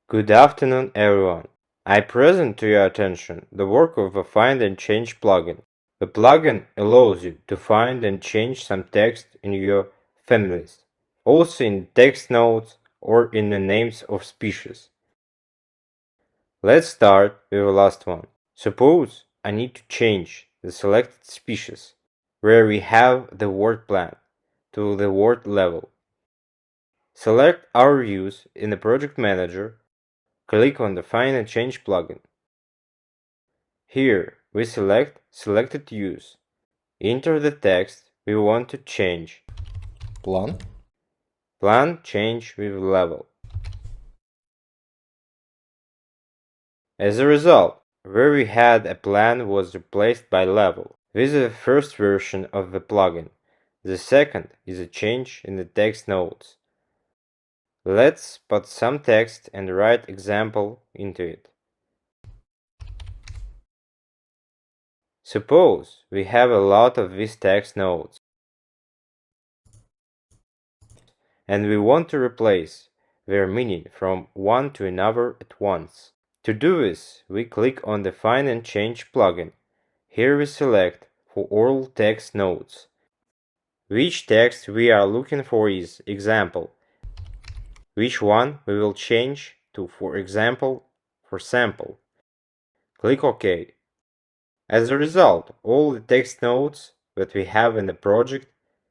Good afternoon, everyone. I present to your attention the work of the Find and Change plugin. The plugin allows you to find and change some text in your families, also in text notes or in the names of species. Let's start with the last one. Suppose I need to change the selected species, where we have the word plant, to the word level. Select our views in the project manager. Click on the Find and Change plugin. Here we select Selected Use. Enter the text we want to change. Plan. Plan change with level. As a result, where we had a plan was replaced by level. This is the first version of the plugin. The second is a change in the text notes. Let's put some text and write example into it. Suppose we have a lot of these text notes, and we want to replace their meaning from one to another at once. To do this, we click on the Find and Change plugin. Here we select for all text notes. Which text we are looking for is example. Which one we will change to, for example, for sample. Click OK. As a result, all the text notes that we have in the project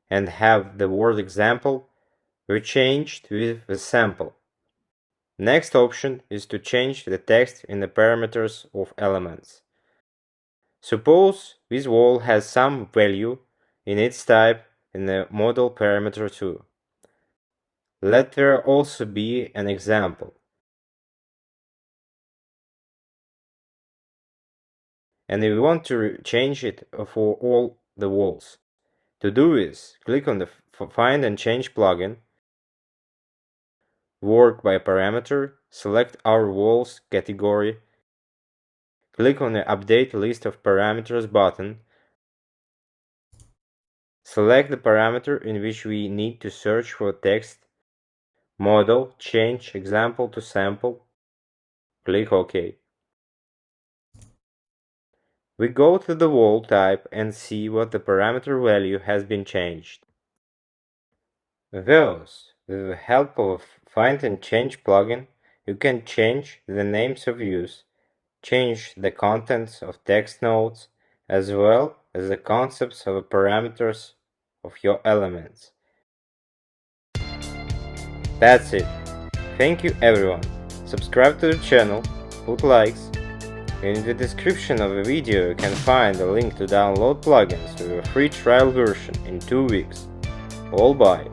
and have the word example were changed with the sample. Next option is to change the text in the parameters of elements. Suppose this wall has some value in its type in the model parameter too. Let there also be an example. And we want to change it for all the walls. To do this, click on the Find and Change plugin, work by parameter, select our walls category, click on the Update List of Parameters button, select the parameter in which we need to search for text, model, change example to sample, click OK. We go to the wall type and see what the parameter value has been changed. Thus, with the help of Find and Change plugin, you can change the names of views, change the contents of text notes, as well as the concepts of the parameters of your elements. That's it. Thank you everyone. Subscribe to the channel, put likes. In the description of the video you can find a link to download plugins with a free trial version in 2 weeks. All bye.